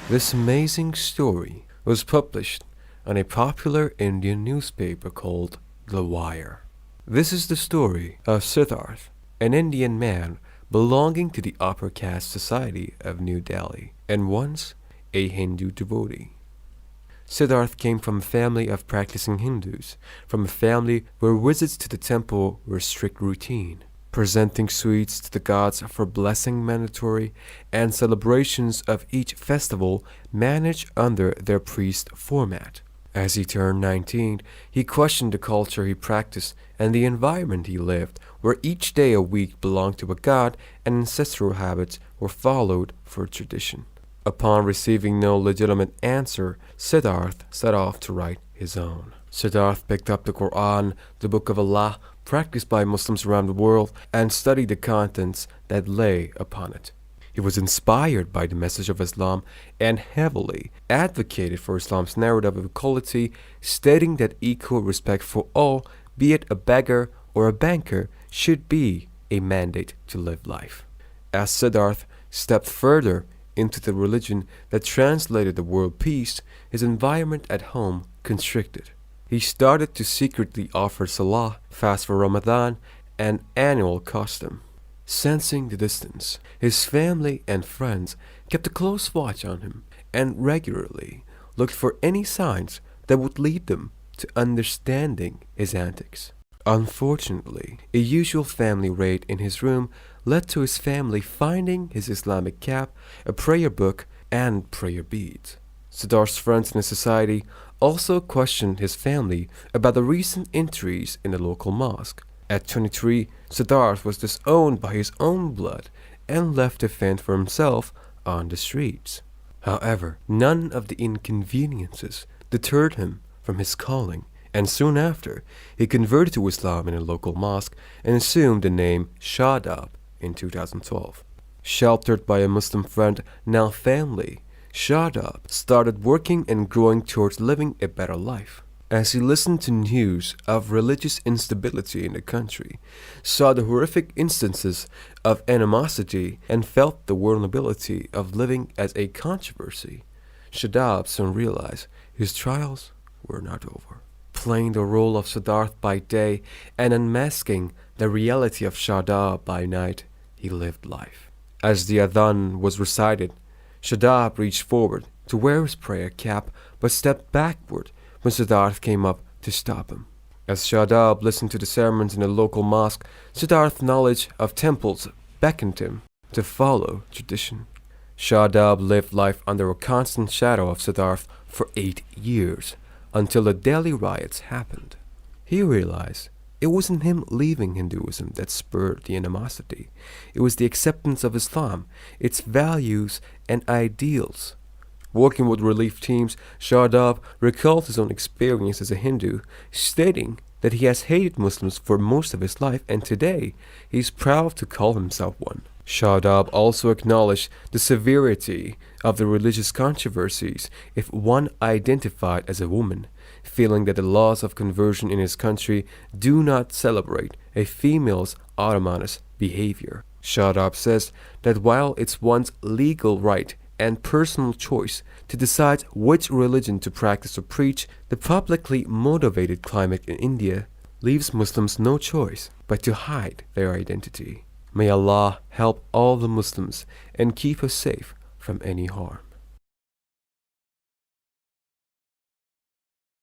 This amazing story was published on a popular Indian newspaper called The Wire. This is the story of Siddharth, an Indian man belonging to the upper caste society of New Delhi, and once a Hindu devotee. Siddharth came from a family of practicing Hindus, from a family where visits to the temple were strict routine, presenting sweets to the gods for blessing mandatory, and celebrations of each festival managed under their priest format. As he turned 19, he questioned the culture he practiced and the environment he lived, where each day a week belonged to a god and ancestral habits were followed for tradition. Upon receiving no legitimate answer, Siddharth set off to write his own. Siddharth picked up the Quran, the Book of Allah, practiced by Muslims around the world, and studied the contents that lay upon it. He was inspired by the message of Islam and heavily advocated for Islam's narrative of equality, stating that equal respect for all, be it a beggar or a banker, should be a mandate to live life. As Siddharth stepped further into the religion that translated the word peace, his environment at home constricted. He started to secretly offer salah, fast for Ramadan, an annual custom. Sensing the distance, his family and friends kept a close watch on him and regularly looked for any signs that would lead them to understanding his antics. Unfortunately, a usual family raid in his room led to his family finding his Islamic cap, a prayer book, and prayer beads. Siddharth's friends in his society also questioned his family about the recent entries in the local mosque. At 23, Siddharth was disowned by his own blood and left to fend for himself on the streets. However, none of the inconveniences deterred him from his calling, and soon after, he converted to Islam in a local mosque and assumed the name Shadab in 2012. Sheltered by a Muslim friend, now family, Shadab started working and growing towards living a better life. As he listened to news of religious instability in the country, saw the horrific instances of animosity, and felt the vulnerability of living as a controversy, Shadab soon realized his trials were not over. Playing the role of Siddharth by day and unmasking the reality of Shadab by night, he lived life. As the adhan was recited, Shadab reached forward to wear his prayer cap but stepped backward when Siddharth came up to stop him. As Shadab listened to the sermons in a local mosque, Siddharth's knowledge of temples beckoned him to follow tradition. Shadab lived life under a constant shadow of Siddharth for 8 years, until the Delhi riots happened. He realized it wasn't him leaving Hinduism that spurred the animosity. It was the acceptance of Islam, its values and ideals. Working with relief teams, Shadab recalled his own experience as a Hindu, stating that he has hated Muslims for most of his life and today he is proud to call himself one. Shadab also acknowledged the severity of the religious controversies if one identified as a woman, feeling that the laws of conversion in his country do not celebrate a female's autonomous behavior. Shadab says that while it's one's legal right and personal choice to decide which religion to practice or preach, the publicly motivated climate in India leaves Muslims no choice but to hide their identity. May Allah help all the Muslims and keep us safe from any harm.